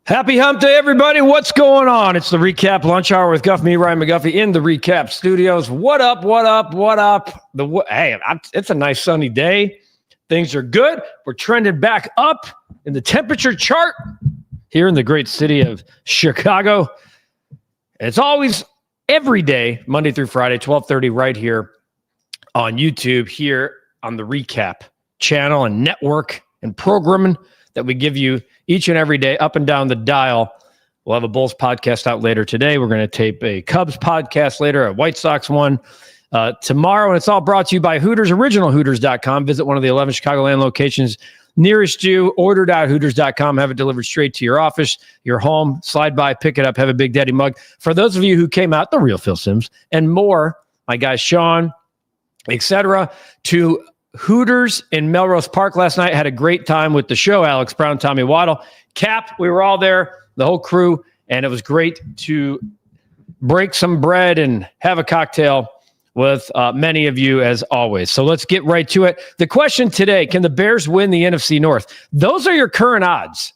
Happy Hump Day, everybody. What's going on? It's the REKAP Lunch Hour with Guff, me, Ryan McGuffey, in the REKAP studios. What up, what up, what up? It's a nice sunny day. Things are good. We're trending back up in the temperature chart here in the great city of Chicago. It's always every day, Monday through Friday, 12:30, right here on YouTube, here on the REKAP channel and network and programming that we give you each and every day, up and down the dial. We'll have a Bulls podcast out later today. We're going to tape a Cubs podcast later, a White Sox one tomorrow. And it's all brought to you by Hooters, originalhooters.com. Visit one of the 11 Chicagoland locations nearest you. Order.hooters.com. Have it delivered straight to your office, your home. Slide by, pick it up, have a Big Daddy mug. For those of you who came out, the real Phil Simms and more, my guy Sean, etc., to Hooters in Melrose Park last night. Had a great time with the show. Alex Brown, Tommy Waddle, Cap. We were all there, the whole crew, and it was great to break some bread and have a cocktail with many of you as always. So let's get right to it. The question today, can the Bears win the NFC North? Those are your current odds.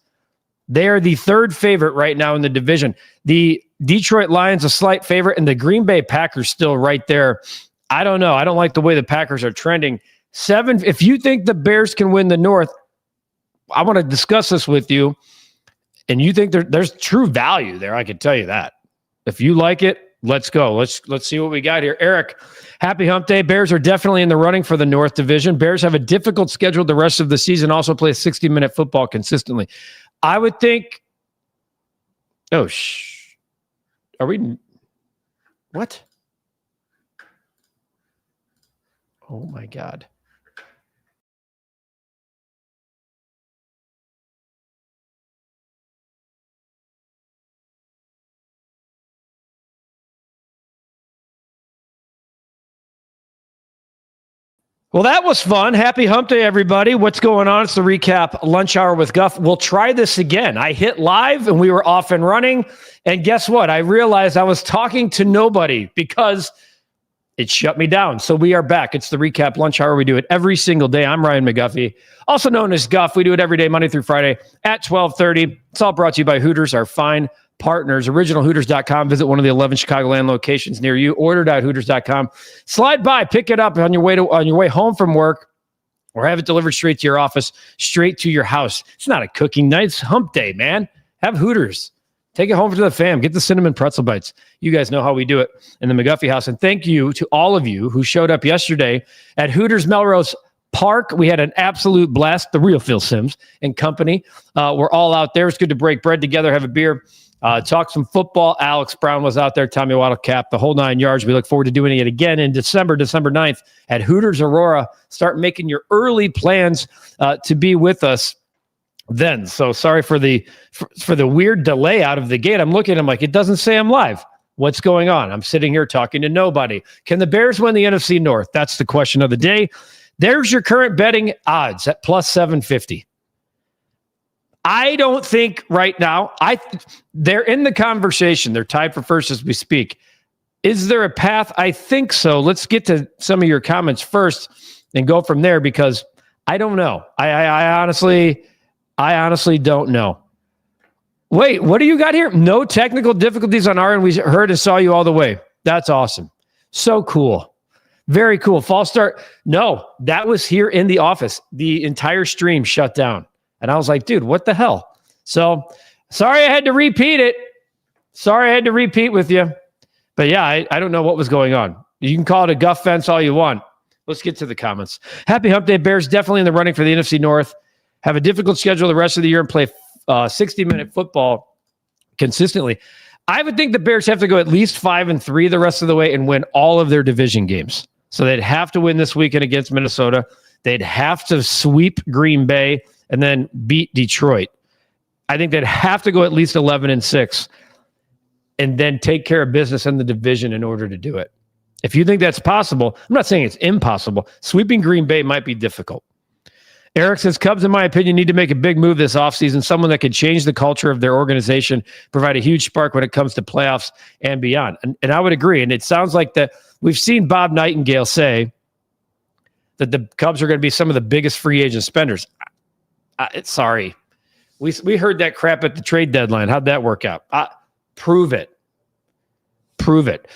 They are the third favorite right now in the division. The Detroit Lions a slight favorite, and the Green Bay Packers still right there. I don't know. I don't like the way the Packers are trending. 7, if you think the Bears can win the North, I want to discuss this with you. And you think there's true value there, I can tell you that. If you like it, let's go. Let's see what we got here. Eric, happy Hump Day. Bears are definitely in the running for the North Division. Bears have a difficult schedule the rest of the season, also play 60-minute football consistently. I would think, are we, what? Oh my God. Well, that was fun. Happy Hump Day, everybody. What's going on? It's the REKAP Lunch Hour with Guff. We'll try this again. I hit live and we were off and running. And guess what? I realized I was talking to nobody because it shut me down. So we are back. It's the REKAP Lunch Hour. We do it every single day. I'm Ryan McGuffey, also known as Guff. We do it every day, Monday through Friday at 12:30. It's all brought to you by Hooters, our fine partners. Originalhooters.com. Visit one of the 11 Chicagoland locations near you. Order.hooters.com. Slide by, pick it up on your way home from work, or have it delivered straight to your office, straight to your house. It's not a cooking night. It's Hump Day, man. Have Hooters. Take it home to the fam. Get the cinnamon pretzel bites. You guys know how we do it in the McGuffey house. And thank you to all of you who showed up yesterday at Hooters Melrose Park. We had an absolute blast. The real Phil Simms and company. We're all out there. It's good to break bread together, have a beer, talk some football. Alex Brown was out there, Tommy Waddle, Cap, the whole 9 yards. We look forward to doing it again in December 9th at Hooters Aurora. Start making your early plans to be with us then. So sorry for the weird delay out of the gate. I'm looking, I'm like, it doesn't say I'm live. What's going on? I'm sitting here talking to nobody. Can the Bears win the NFC North? That's the question of the day. There's your current betting odds at plus 750. I don't think right now, they're in the conversation. They're tied for first as we speak. Is there a path? I think so. Let's get to some of your comments first and go from there, because I don't know. I honestly don't know. Wait, what do you got here? No technical difficulties on our end. We heard and saw you all the way. That's awesome. So cool. Very cool. False start. No, that was here in the office. The entire stream shut down. And I was like, dude, what the hell? So sorry I had to repeat it. Sorry I had to repeat with you. But yeah, I don't know what was going on. You can call it a Guff fence all you want. Let's get to the comments. Happy Hump Day. Bears definitely in the running for the NFC North. Have a difficult schedule the rest of the year and play 60-minute football consistently. I would think the Bears have to go at least 5-3 the rest of the way and win all of their division games. So they'd have to win this weekend against Minnesota. They'd have to sweep Green Bay and then beat Detroit. I think they'd have to go at least 11-6 and then take care of business in the division in order to do it. If you think that's possible, I'm not saying it's impossible. Sweeping Green Bay might be difficult. Eric says, Cubs, in my opinion, need to make a big move this offseason, someone that could change the culture of their organization, provide a huge spark when it comes to playoffs and beyond. And I would agree. And it sounds like that we've seen Bob Nightingale say that the Cubs are going to be some of the biggest free agent spenders. Sorry. We heard that crap at the trade deadline. How'd that work out? Prove it. Prove it.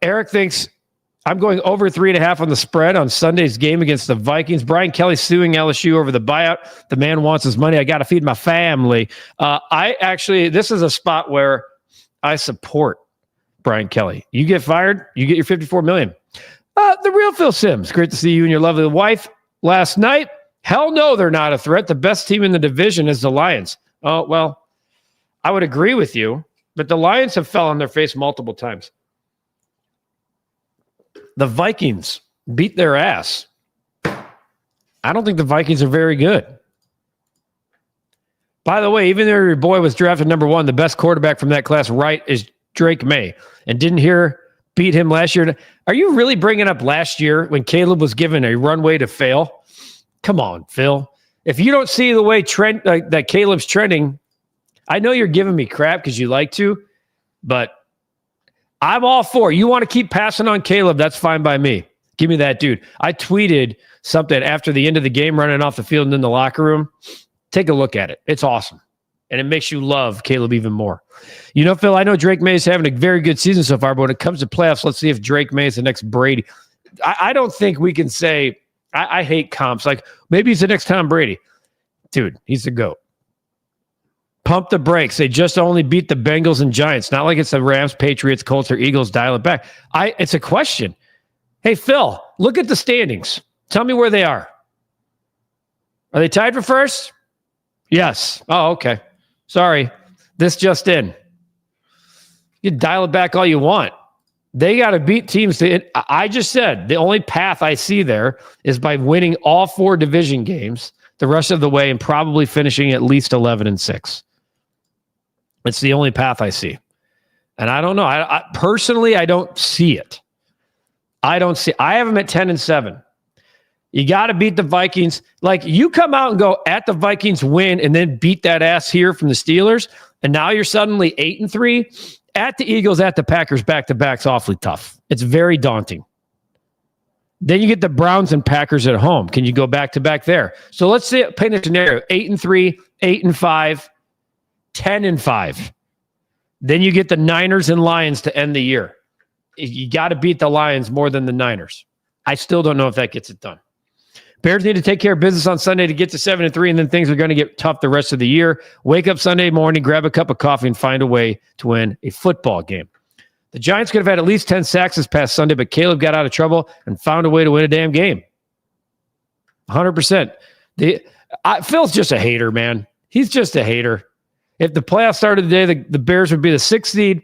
Eric thinks I'm going over 3.5 on the spread on Sunday's game against the Vikings. Brian Kelly suing LSU over the buyout. The man wants his money. I got to feed my family. This is a spot where I support Brian Kelly. You get fired, you get your $54 million. The real Phil Simms. Great to see you and your lovely wife last night. Hell no, they're not a threat. The best team in the division is the Lions. Oh, well, I would agree with you, but the Lions have fell on their face multiple times. The Vikings beat their ass. I don't think the Vikings are very good. By the way, even though your boy was drafted number 1, the best quarterback from that class right is Drake May. And didn't hear beat him last year. Are you really bringing up last year when Caleb was given a runway to fail? Come on, Phil. If you don't see the way that Caleb's trending, I know you're giving me crap because you like to, but I'm all for it. You want to keep passing on Caleb, that's fine by me. Give me that dude. I tweeted something after the end of the game running off the field and in the locker room. Take a look at it. It's awesome. And it makes you love Caleb even more. You know, Phil, I know Drake May is having a very good season so far, but when it comes to playoffs, let's see if Drake May is the next Brady. I don't think we can say, I hate comps. Like, maybe he's the next Tom Brady. Dude, he's the GOAT. Pump the brakes. They just only beat the Bengals and Giants. Not like it's the Rams, Patriots, Colts, or Eagles. Dial it back. It's a question. Hey, Phil, look at the standings. Tell me where they are. Are they tied for first? Yes. Oh, okay. Sorry. This just in. You can dial it back all you want. They got to beat teams. I just said the only path I see there is by winning all 4 division games the rest of the way and probably finishing at least 11-6. It's the only path I see. And I don't know. I personally, I don't see it. I have them at 10-7. You got to beat the Vikings. Like, you come out and go at the Vikings, win, and then beat that ass here from the Steelers, and now you're suddenly 8-3. At the Eagles, at the Packers, back-to-back's awfully tough. It's very daunting. Then you get the Browns and Packers at home. Can you go back-to-back there? So let's say, paint a scenario, 8-3, 8-5, 10-5. Then you get the Niners and Lions to end the year. You got to beat the Lions more than the Niners. I still don't know if that gets it done. Bears need to take care of business on Sunday to get to 7-3, and then things are going to get tough the rest of the year. Wake up Sunday morning, grab a cup of coffee, and find a way to win a football game. The Giants could have had at least 10 sacks this past Sunday, but Caleb got out of trouble and found a way to win a damn game. 100%. Phil's just a hater, man. He's just a hater. If the playoffs started today, the Bears would be the 6th seed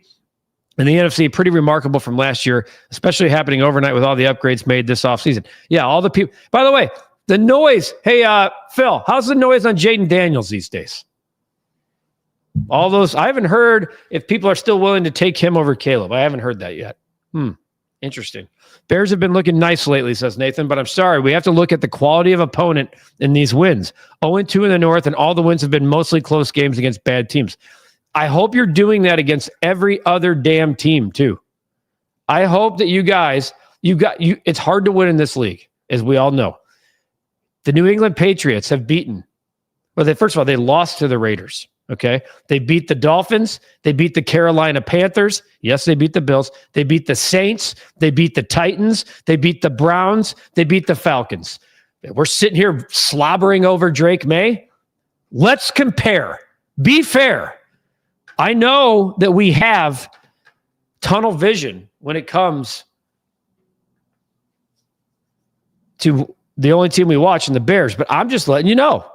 in the NFC. Pretty remarkable from last year, especially happening overnight with all the upgrades made this offseason. Yeah, all the people. By the way, the noise. Hey, Phil, how's the noise on Jaden Daniels these days? All those. I haven't heard if people are still willing to take him over Caleb. I haven't heard that yet. Interesting. Bears have been looking nice lately, says Nathan, but I'm sorry. We have to look at the quality of opponent in these wins. 0-2 in the North, and all the wins have been mostly close games against bad teams. I hope you're doing that against every other damn team, too. I hope that you guys, it's hard to win in this league, as we all know. The New England Patriots have beaten. Well, first of all, they lost to the Raiders. Okay. They beat the Dolphins. They beat the Carolina Panthers. Yes, they beat the Bills. They beat the Saints. They beat the Titans. They beat the Browns. They beat the Falcons. We're sitting here slobbering over Drake May. Let's compare. Be fair. I know that we have tunnel vision when it comes to the only team we watch in the Bears, but I'm just letting you know.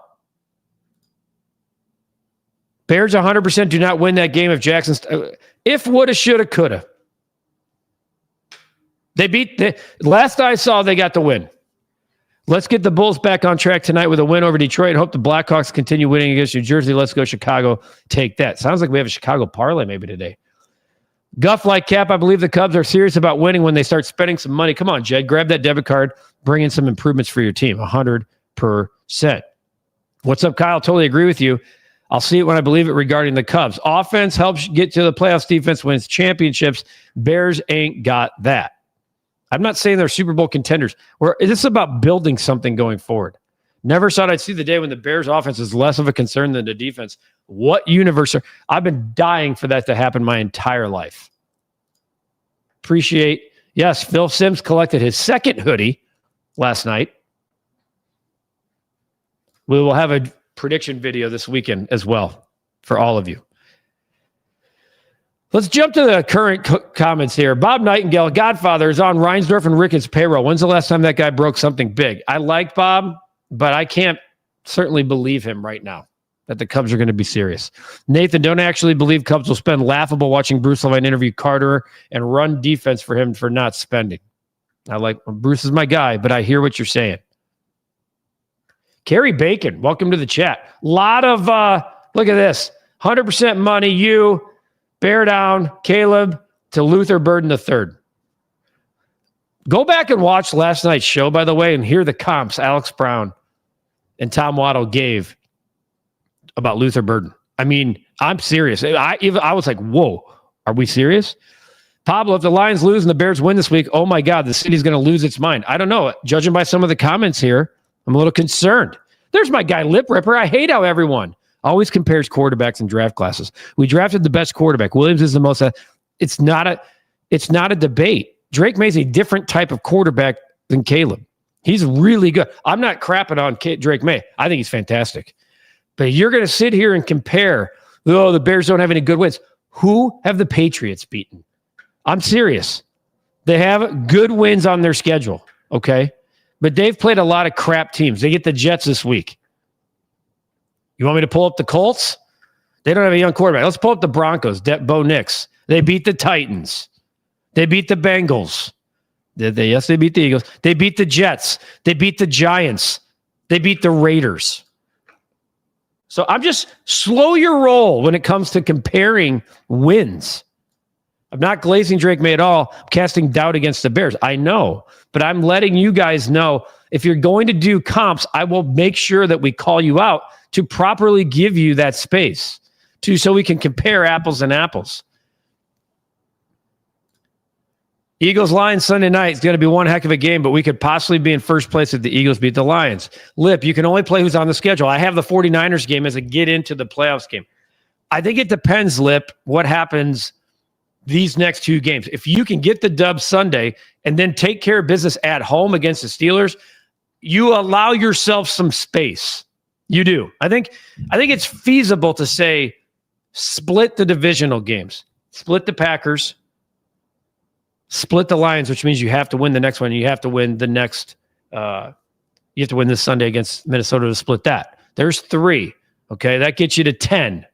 Bears 100% do not win that game if Jackson. If woulda, shoulda, coulda. Last I saw, they got the win. Let's get the Bulls back on track tonight with a win over Detroit and hope the Blackhawks continue winning against New Jersey. Let's go Chicago. Take that. Sounds like we have a Chicago parlay maybe today. Guff like Cap. I believe the Cubs are serious about winning when they start spending some money. Come on, Jed. Grab that debit card. Bring in some improvements for your team. 100%. What's up, Kyle? Totally agree with you. I'll see it when I believe it regarding the Cubs. Offense helps get to the playoffs. Defense wins championships. Bears ain't got that. I'm not saying they're Super Bowl contenders. This is about building something going forward. Never thought I'd see the day when the Bears offense is less of a concern than the defense. What universe? I've been dying for that to happen my entire life. Appreciate. Yes, Phil Sims collected his second hoodie last night. We will have a prediction video this weekend as well for all of you. Let's jump to the current comments here. Bob Nightingale, Godfather, is on Reinsdorf and Ricketts' payroll. When's the last time that guy broke something big? I like Bob, but I can't certainly believe him right now that the Cubs are going to be serious. Nathan, don't actually believe Cubs will spend laughable watching Bruce Levine interview Carter and run defense for him for not spending. I like Bruce is my guy, but I hear what you're saying. Kerry Bacon, welcome to the chat. Lot of, look at this, 100% money, you, bear down, Caleb, to Luther Burden III. Go back and watch last night's show, by the way, and hear the comps Alex Brown and Tom Waddle gave about Luther Burden. I mean, I'm serious. I was like, whoa, are we serious? Pablo, if the Lions lose and the Bears win this week, oh my God, the city's going to lose its mind. I don't know. Judging by some of the comments here, I'm a little concerned. There's my guy, Lip Ripper. I hate how everyone always compares quarterbacks in draft classes. We drafted the best quarterback. Williams is the most. It's not a debate. Drake May's a different type of quarterback than Caleb. He's really good. I'm not crapping on Drake May. I think he's fantastic. But you're going to sit here and compare, oh, the Bears don't have any good wins. Who have the Patriots beaten? I'm serious. They have good wins on their schedule, okay? But they've played a lot of crap teams. They get the Jets this week. You want me to pull up the Colts? They don't have a young quarterback. Let's pull up the Broncos, Bo Nix. They beat the Titans. They beat the Bengals. Did they? Yes, they beat the Eagles. They beat the Jets. They beat the Giants. They beat the Raiders. So I'm just slow your roll when it comes to comparing wins. I'm not glazing Drake May at all. I'm casting doubt against the Bears. I know, but I'm letting you guys know if you're going to do comps, I will make sure that we call you out to properly give you that space so we can compare apples and apples. Eagles-Lions Sunday night is going to be one heck of a game, but we could possibly be in first place if the Eagles beat the Lions. Lip, you can only play who's on the schedule. I have the 49ers game as a get into the playoffs game. I think it depends, Lip, what happens these next two games. If you can get the dub Sunday and then take care of business at home against the Steelers, you allow yourself some space. You do. I think it's feasible to say split the divisional games. Split the Packers. Split the Lions, which means you have to win the next one. You have to win the next. You have to win this Sunday against Minnesota to split that. There's 3. Okay, that gets you to 10.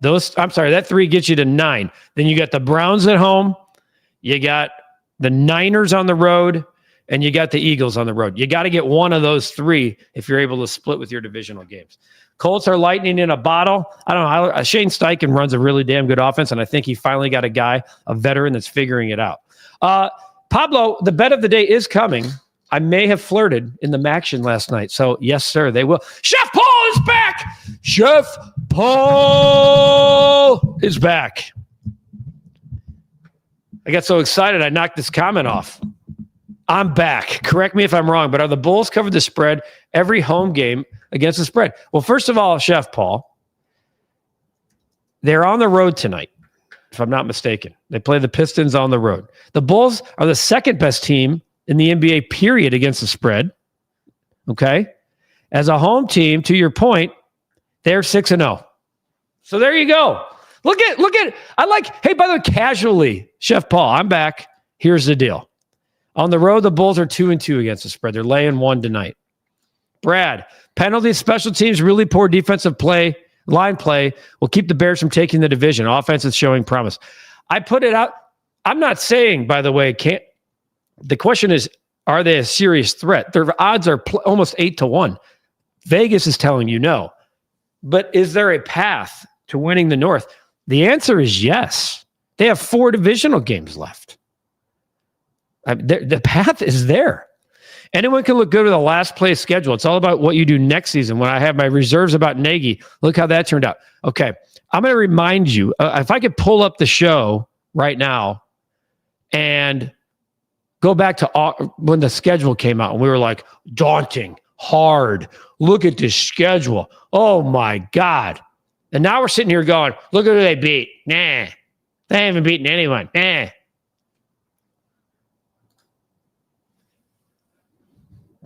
That 3 gets you to 9. Then you got the Browns at home. You got the Niners on the road, and you got the Eagles on the road. You got to get one of those 3 if you're able to split with your divisional games. Colts are lightning in a bottle. I don't know. Shane Steichen runs a really damn good offense, and I think he finally got a veteran that's figuring it out. Pablo, the bet of the day is coming. I may have flirted in the Maction last night, so yes, sir, they will. Chef Paul is back! Chef Paul is back. I got so excited I knocked this comment off. I'm back. Correct me if I'm wrong, but are the Bulls covered the spread every home game against the spread? Well, first of all, Chef Paul, they're on the road tonight, if I'm not mistaken. They play the Pistons on the road. The Bulls are the second best team in the NBA, period, against the spread. Okay? As a home team, to your point, they're 6-0. So there you go. Look at, hey, by the way, casually, Chef Paul, I'm back. Here's the deal. On the road, the Bulls are 2-2 against the spread. They're laying 1 tonight. Brad, penalties, special teams, really poor defensive play, line play will keep the Bears from taking the division. Offense is showing promise. I put it out. I'm not saying, by the way, the question is, are they a serious threat? Their odds are almost 8-1. Vegas is telling you no. But is there a path to winning the North? The answer is yes. They have 4 divisional games left. The path is there. Anyone can look good with a last place schedule. It's all about what you do next season. When I have my reserves about Nagy, look how that turned out. Okay, I'm going to remind you, if I could pull up the show right now and go back to when the schedule came out and we were like, daunting, hard. Look at this schedule. Oh, my God. And now we're sitting here going, look at who they beat. Nah, they haven't beaten anyone. Nah.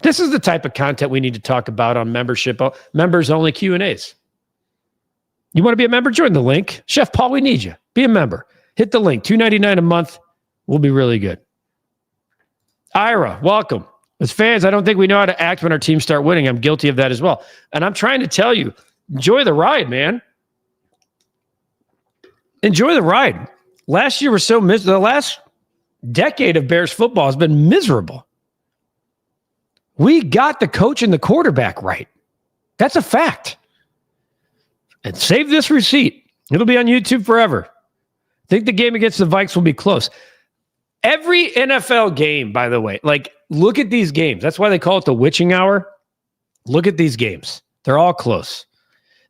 This is the type of content we need to talk about on members-only Q&As. You want to be a member? Join the link. Chef Paul, we need you. Be a member. Hit the link. $2.99 a month. We'll be really good. Ira, welcome. As fans, I don't think we know how to act when our teams start winning. I'm guilty of that as well. And I'm trying to tell you, enjoy the ride, man. Enjoy the ride. Last year was so miserable. The last decade of Bears football has been miserable. We got the coach and the quarterback right. That's a fact. And save this receipt. It'll be on YouTube forever. I think the game against the Vikes will be close. Every NFL game, by the way, like, look at these games. That's why they call it the witching hour. Look at these games. They're all close.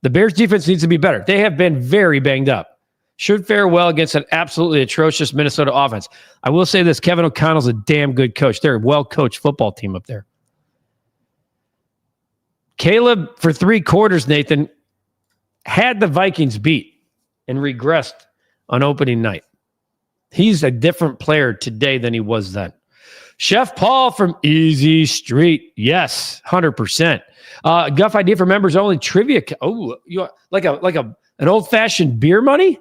The Bears defense needs to be better. They have been very banged up. Should fare well against an absolutely atrocious Minnesota offense. I will say this, Kevin O'Connell's a damn good coach. They're a well-coached football team up there. Caleb, for 3 quarters, Nathan, had the Vikings beat and regressed on opening night. He's a different player today than he was then. Chef Paul from Easy Street. Yes, 100%. Guff idea for members only trivia. Oh, you like an old-fashioned beer money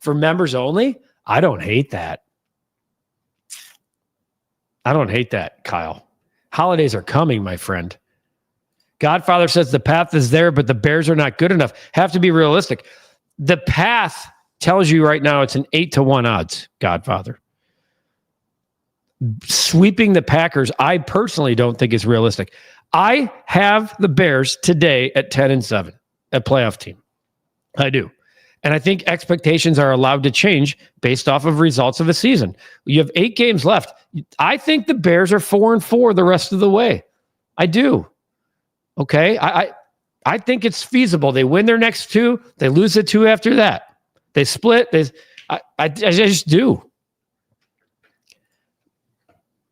for members only? I don't hate that. I don't hate that, Kyle. Holidays are coming, my friend. Godfather says the path is there, but the Bears are not good enough. Have to be realistic. The path tells you right now it's an 8-1 odds, Godfather. Sweeping the Packers, I personally don't think is realistic. I have the Bears today at 10-7, a playoff team. I do. And I think expectations are allowed to change based off of results of a season. You have 8 games left. I think the Bears are 4-4 the rest of the way. I do. Okay, I think it's feasible. They win their next 2. They lose the 2 after that. They split. I just do.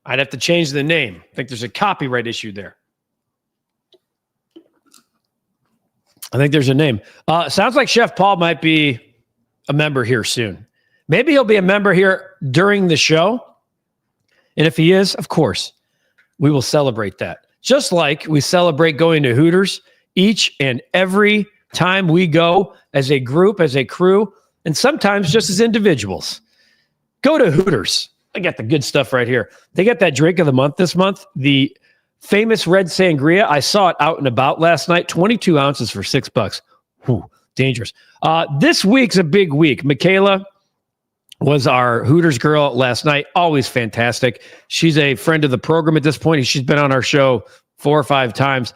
I'd have to change the name. I think there's a copyright issue there. I think there's a name. Sounds like Chef Paul might be a member here soon. Maybe he'll be a member here during the show. And if he is, of course, we will celebrate that. Just like we celebrate going to Hooters each and every time we go as a group, as a crew, and sometimes just as individuals. Go to Hooters. I got the good stuff right here. They got that drink of the month this month, the famous red sangria. I saw it out and about last night, 22 ounces for $6. Whew, dangerous. This week's a big week. Michaela was our Hooters girl last night. Always fantastic. She's a friend of the program at this point. She's been on our show 4 or 5 times.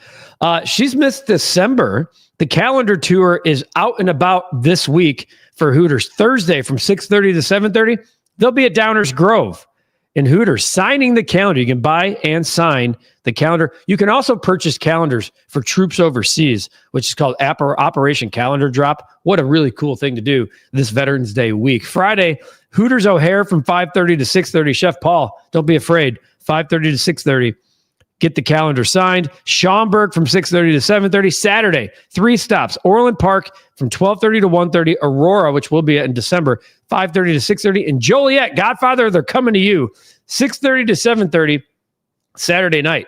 She's missed December. The calendar tour is out and about this week for Hooters. Thursday from 6:30 to 7:30, they'll be at Downers Grove in Hooters signing the calendar. You can buy and sign the calendar. You can also purchase calendars for troops overseas, which is called Operation Calendar Drop. What a really cool thing to do this Veterans Day week. Friday, Hooters O'Hare from 5:30 to 6:30. Chef Paul, don't be afraid. 5:30 to 6:30. Get the calendar signed. Schaumburg from 6:30 to 7:30. Saturday, 3 stops. Orland Park from 12:30 to 1:30. Aurora, which will be in December, 5:30 to 6:30. And Joliet, Godfather, they're coming to you. 6:30 to 7:30 Saturday night.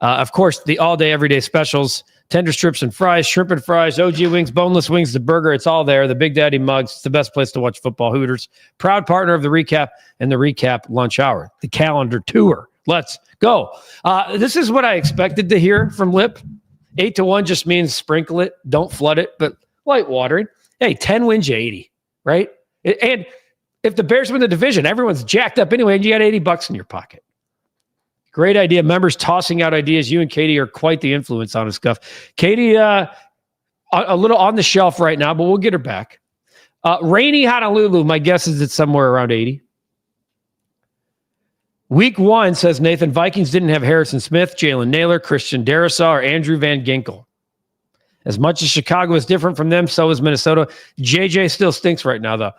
Of course, the all-day, everyday specials. Tender strips and fries, shrimp and fries, OG wings, boneless wings, the burger. It's all there. The Big Daddy mugs. It's the best place to watch football. Hooters. Proud partner of the REKAP and the REKAP Lunch Hour. The calendar tour. Let's go. This is what I expected to hear from Lip. 8-1 just means sprinkle it. Don't flood it, but light watering. Hey, 10 wins you 80, right? And if the Bears win the division, everyone's jacked up anyway, and you got $80 in your pocket. Great idea. Members tossing out ideas. You and Katie are quite the influence on us, Guff. Katie, a little on the shelf right now, but we'll get her back. Rainy Honolulu, my guess is it's somewhere around 80. Week 1, says Nathan, Vikings didn't have Harrison Smith, Jalen Naylor, Christian Darrisaw, or Andrew Van Ginkel. As much as Chicago is different from them, so is Minnesota. JJ still stinks right now, though.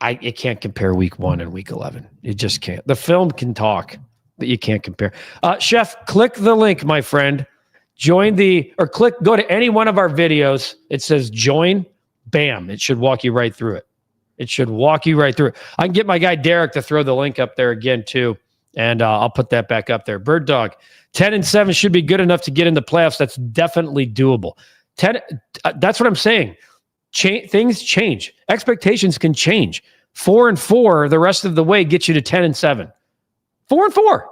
It can't compare week 1 and week 11. It just can't. The film can talk. But you can't compare. Chef, click the link, my friend. Go to any one of our videos. It says join. Bam. It should walk you right through it. I can get my guy Derek to throw the link up there again, too. And I'll put that back up there. Bird Dog, 10-7 should be good enough to get in the playoffs. That's definitely doable. That's what I'm saying. Things change. Expectations can change. 4-4 the rest of the way gets you to 10-7. 4-4.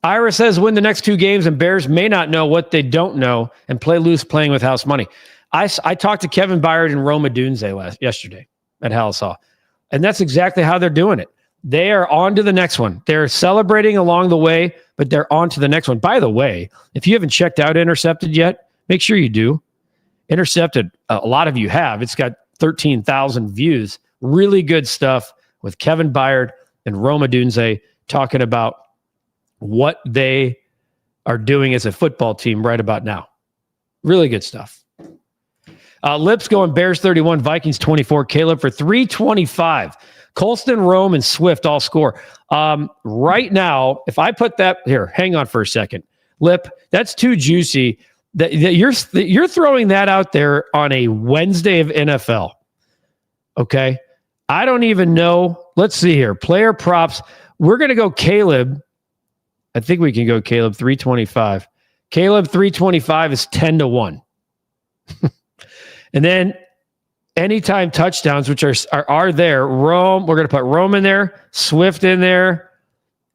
Ira says win the next 2 games and Bears may not know what they don't know and play loose playing with house money. I talked to Kevin Byard and Roma Dunze yesterday at Hallis Hall, and that's exactly how they're doing it. They are on to the next one. They're celebrating along the way, but they're on to the next one. By the way, if you haven't checked out Intercepted yet, make sure you do. Intercepted, a lot of you have. It's got 13,000 views. Really good stuff with Kevin Byard and Roma Dunze talking about what they are doing as a football team right about now. Really good stuff. Lips going Bears 31, Vikings 24. Caleb for 325. Colston, Rome, and Swift all score. Right now, if I put that here, hang on for a second. Lip, that's too juicy. That you're throwing that out there on a Wednesday of NFL. Okay. I don't even know. Let's see here. Player props. We're going to go Caleb. I think we can go Caleb 325. Caleb 325 is 10-1. And then anytime touchdowns, which are there, Rome, we're going to put Rome in there, Swift in there,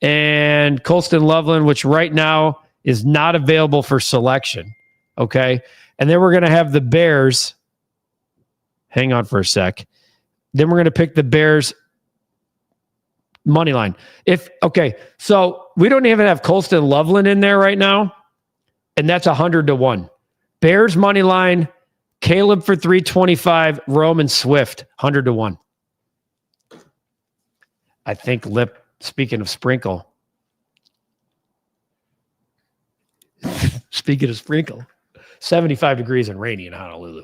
and Colston Loveland, which right now is not available for selection. Okay. And then we're going to have the Bears. Hang on for a sec. Then we're going to pick the Bears money line. So we don't even have Colston Loveland in there right now, and that's 100-1. Bears money line, Caleb for 325, Rome and Swift 100-1. I think Lip. Speaking of sprinkle, 75 degrees and rainy in Honolulu.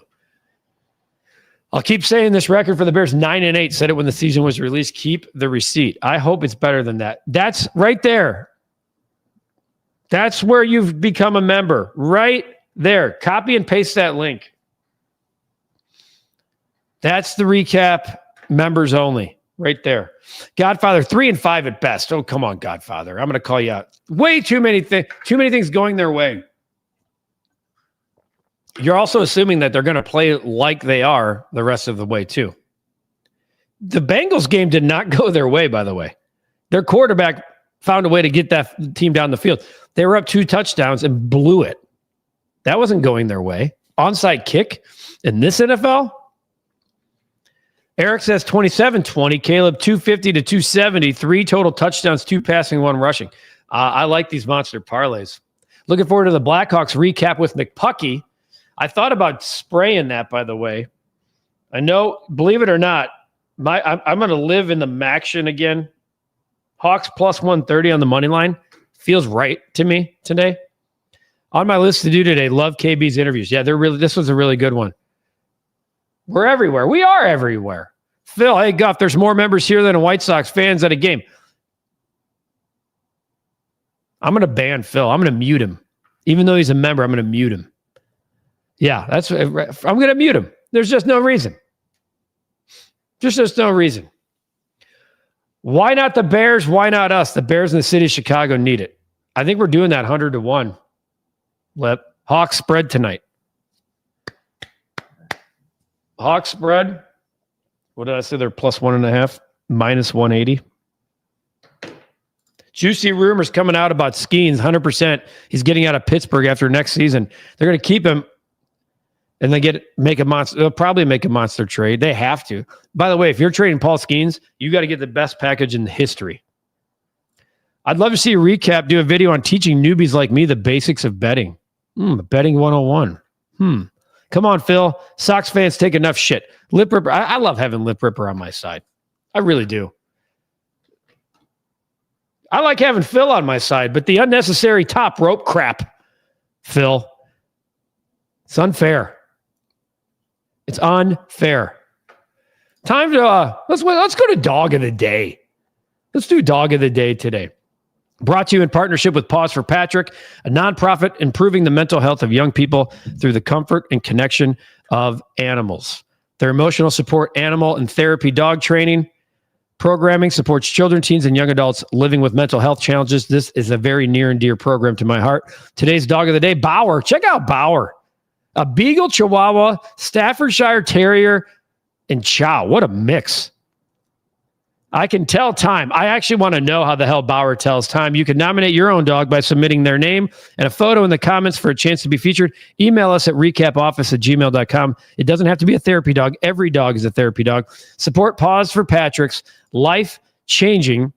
I'll keep saying this record for the Bears, 9-8, said it when the season was released. Keep the receipt. I hope it's better than that. That's right there. That's where you've become a member. Right there. Copy and paste that link. That's the recap members only. Right there. Godfather, 3-5 at best. Oh, come on, Godfather. I'm going to call you out. Way too many things going their way. You're also assuming that they're going to play like they are the rest of the way, too. The Bengals game did not go their way, by the way. Their quarterback found a way to get that team down the field. They were up 2 touchdowns and blew it. That wasn't going their way. Onside kick in this NFL? Eric says 27-20. Caleb, 250 to 270. 3 total touchdowns, 2 passing, 1 rushing. I like these monster parlays. Looking forward to the Blackhawks recap with McPucky. I thought about spraying that, by the way. I know, believe it or not, I'm going to live in the Maction again. Hawks plus 130 on the money line. Feels right to me today. On my list to do today, love KB's interviews. Yeah, this was a really good one. We're everywhere. We are everywhere. Phil, hey, Guff, there's more members here than White Sox fans at a game. I'm going to ban Phil. I'm going to mute him. Even though he's a member, I'm going to mute him. Yeah, I'm going to mute him. There's just no reason. Just no reason. Why not the Bears? Why not us? The Bears in the city of Chicago need it. I think we're doing that 100-1. Lip. Hawks spread tonight. Hawks spread. What did I say? They're plus 1.5, minus 180. Juicy rumors coming out about Skeens, 100%. He's getting out of Pittsburgh after next season. They're going to keep him, and make a monster. They'll probably make a monster trade. They have to. By the way, if you're trading Paul Skeens, you got to get the best package in history. I'd love to see a recap, do a video on teaching newbies like me the basics of betting. Betting 101. Come on, Phil. Sox fans take enough shit. Lip Ripper. I love having Lip Ripper on my side. I really do. I like having Phil on my side, but the unnecessary top rope crap, Phil, it's unfair. It's unfair. Time to let's go to dog of the day. Let's do dog of the day today. Brought to you in partnership with Pause for Patrick, a nonprofit improving the mental health of young people through the comfort and connection of animals. Their emotional support, animal and therapy dog training programming supports children, teens, and young adults living with mental health challenges. This is a very near and dear program to my heart. Today's dog of the day, Bauer. Check out Bauer. A Beagle, Chihuahua, Staffordshire Terrier, and Chow. What a mix. I can tell time. I actually want to know how the hell Bauer tells time. You can nominate your own dog by submitting their name and a photo in the comments for a chance to be featured. Email us at recapoffice@gmail.com. It doesn't have to be a therapy dog. Every dog is a therapy dog. Support Pause for Patrick's life-changing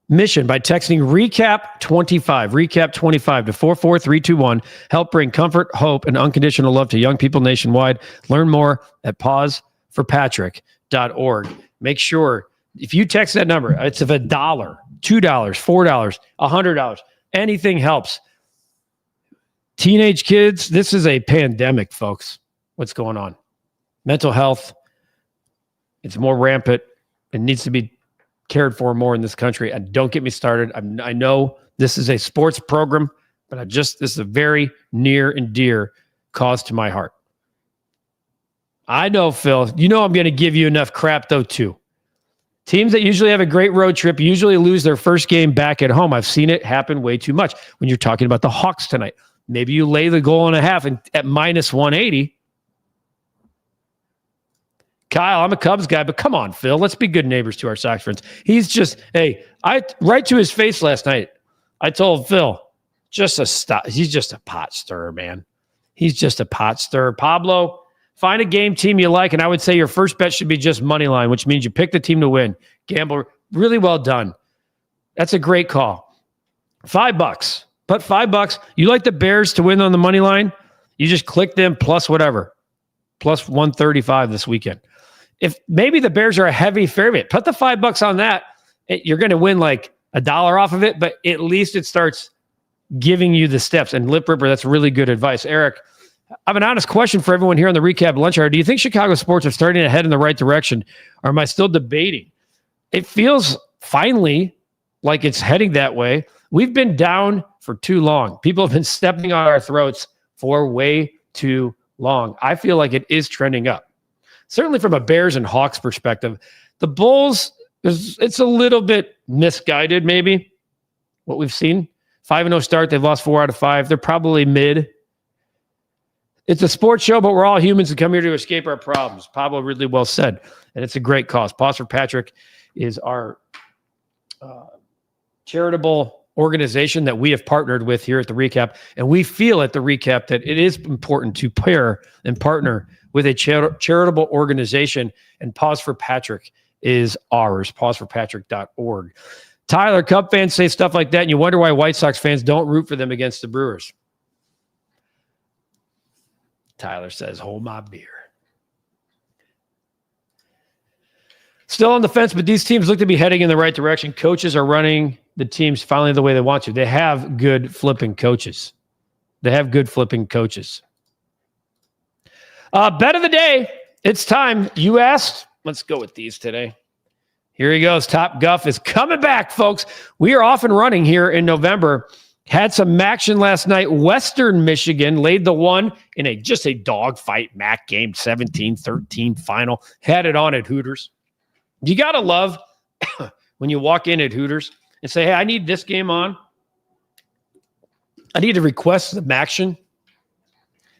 mission by texting REKAP25 to 44321. Help bring comfort, hope, and unconditional love to young people nationwide. Learn more at pauseforpatrick.org. Make sure if you text that number, it's of $1, $2, $4, $100, anything helps. Teenage kids, this is a pandemic, folks. What's going on? Mental health, it's more rampant. It needs to be cared for more in this country. And don't get me started. I know this is a sports program, but this is a very near and dear cause to my heart. I know, Phil. You know I'm going to give you enough crap, though, too. Teams that usually have a great road trip usually lose their first game back at home. I've seen it happen way too much. When you're talking about the Hawks tonight, maybe you lay the goal and a half at minus 180. Kyle, I'm a Cubs guy, but come on, Phil. Let's be good neighbors to our Sox friends. He's just, right to his face last night, I told Phil, just a stop. He's just a pot stirrer, man. He's just a pot stirrer. Pablo, find a game team you like, and I would say your first bet should be just money line, which means you pick the team to win. Gamble, really well done. That's a great call. $5. Put $5. You like the Bears to win on the money line? You just click them plus whatever. Plus 135 this weekend. If maybe the Bears are a heavy favorite, put the $5 on that. You're going to win like $1 off of it, but at least it starts giving you the steps. And Lip Ripper, that's really good advice. Eric, I have an honest question for everyone here on the REKAP Lunch Hour. Do you think Chicago sports are starting to head in the right direction, or am I still debating? It feels finally like it's heading that way. We've been down for too long. People have been stepping on our throats for way too long. I feel like it is trending up. Certainly from a Bears and Hawks perspective. The Bulls, it's a little bit misguided, maybe, what we've seen. 5-0 start. They've lost 4 out of 5. They're probably mid. It's a sports show, but we're all humans and come here to escape our problems. Pablo really well said, and it's a great cause. Pause for Patrick is our charitable organization that we have partnered with here at the REKAP, and we feel at the REKAP that it is important to pair and partner with a charitable organization, and Pause for Patrick is ours, pauseforpatrick.org. Tyler, Cub fans say stuff like that, and you wonder why White Sox fans don't root for them against the Brewers. Tyler says, hold my beer. Still on the fence, but these teams look to be heading in the right direction. Coaches are running the teams finally the way they want to. They have good flipping coaches. Bet of the day. It's time. You asked. Let's go with these today. Here he goes. Top Guff is coming back, folks. We are off and running here in November. Had some action last night. Western Michigan laid the one in just a dogfight MAC game, 17-13 final. Had it on at Hooters. You got to love when you walk in at Hooters and say, hey, I need this game on. I need to request some action.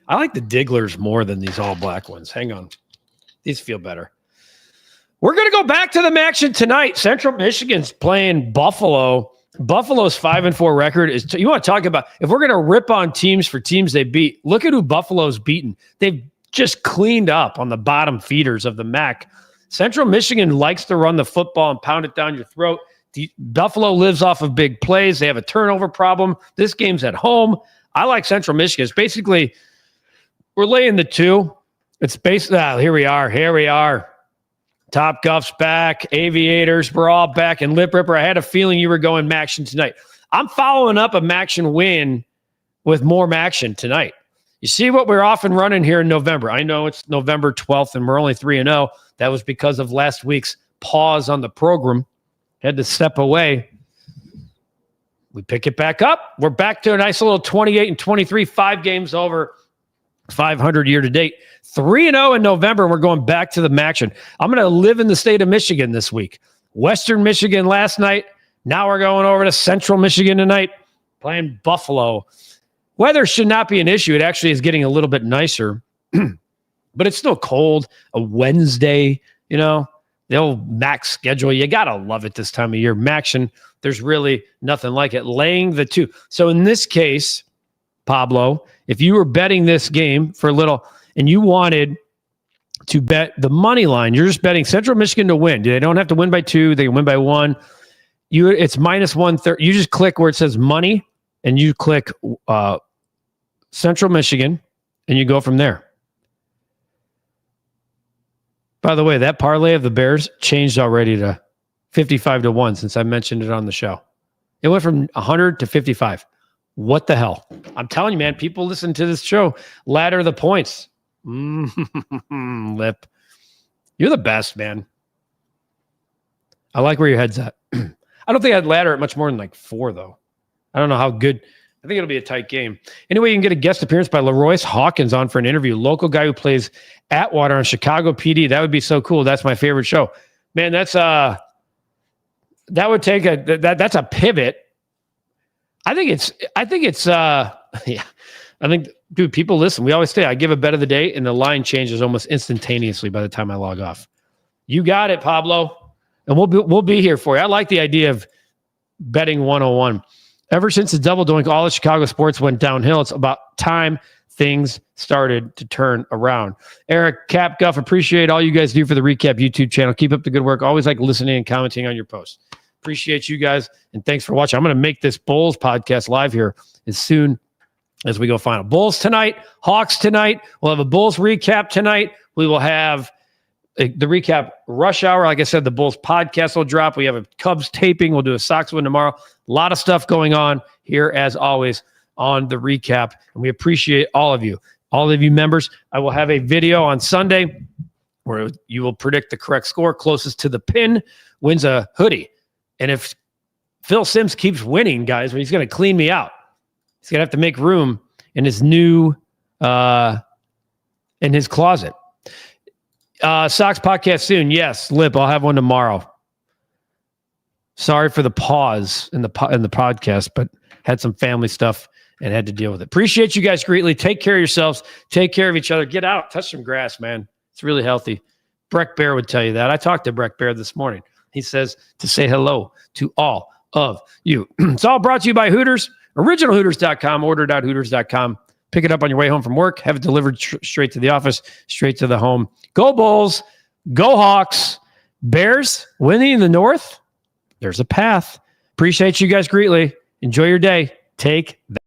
I like the Digglers more than these all-black ones. Hang on. These feel better. We're going to go back to the action tonight. Central Michigan's playing Buffalo. Buffalo's 5-4 record is, you want to talk about, if we're going to rip on teams for teams they beat, look at who Buffalo's beaten. They've just cleaned up on the bottom feeders of the MAC. Central Michigan likes to run the football and pound it down your throat. Buffalo lives off of big plays. They have a turnover problem. This game's at home. I like Central Michigan. It's basically, we're laying the 2. It's basically, here we are. Top Guff's back. Aviators, we're all back. And Lip Ripper, I had a feeling you were going Maction tonight. I'm following up a Maction win with more Maction tonight. You see what we're off and running here in November. I know it's November 12th and we're only 3-0. That was because of last week's pause on the program. Had to step away. We pick it back up. We're back to a nice little 28-23, 5 games over 500 year to date. 3-0 in November. We're going back to the action. I'm going to live in the state of Michigan this week. Western Michigan last night. Now we're going over to Central Michigan tonight, playing Buffalo. Weather should not be an issue. It actually is getting a little bit nicer, but it's still cold. A Wednesday, you know, they'll max schedule. You got to love it this time of year. Maction, there's really nothing like it. Laying the 2. So in this case, Pablo, if you were betting this game for a little and you wanted to bet the money line, you're just betting Central Michigan to win. They don't have to win by 2. They can win by 1. It's minus 130. You just click where it says money and you click Central Michigan and you go from there. By the way, that parlay of the Bears changed already to 55-1 since I mentioned it on the show. It went from 100 to 55. What the hell? I'm telling you, man, people listen to this show. Ladder the points. Lip. You're the best, man. I like where your head's at. I don't think I'd ladder it much more than like 4, though. I don't know how good. I think it'll be a tight game. Anyway, you can get a guest appearance by LaRoyce Hawkins on for an interview. Local guy who plays Atwater on Chicago PD. That would be so cool. That's my favorite show. Man, that's that would take that's a pivot. I think dude, people listen. We always say I give a bet of the day and the line changes almost instantaneously by the time I log off. You got it, Pablo. And we'll be here for you. I like the idea of betting 101. Ever since the double doink, all of Chicago sports went downhill. It's about time things started to turn around. Eric, Cap, Guff, appreciate all you guys do for the Recap YouTube channel. Keep up the good work. Always like listening and commenting on your posts. Appreciate you guys, and thanks for watching. I'm going to make this Bulls podcast live here as soon as we go final. Bulls tonight, Hawks tonight. We'll have a Bulls recap tonight. We will have the recap rush hour. Like I said, the Bulls podcast will drop. We have a Cubs taping. We'll do a Sox win tomorrow. A lot of stuff going on here, as always, on the recap. And we appreciate all of you members. I will have a video on Sunday where you will predict the correct score. Closest to the pin wins a hoodie. And if Phil Simms keeps winning, guys, he's going to clean me out. He's going to have to make room in his new, in his closet. Sox podcast soon. Yes, Lip, I'll have one tomorrow. Sorry for the pause in the podcast, but had some family stuff and had to deal with it. Appreciate you guys greatly. Take care of yourselves. Take care of each other. Get out. Touch some grass, man. It's really healthy. Breck Bear would tell you that. I talked to Breck Bear this morning. He says to say hello to all of you. It's all brought to you by Hooters. OriginalHooters.com. Order.Hooters.com. Pick it up on your way home from work. Have it delivered straight to the office, straight to the home. Go Bulls. Go Hawks. Bears winning in the North. There's a path. Appreciate you guys greatly. Enjoy your day. Take that.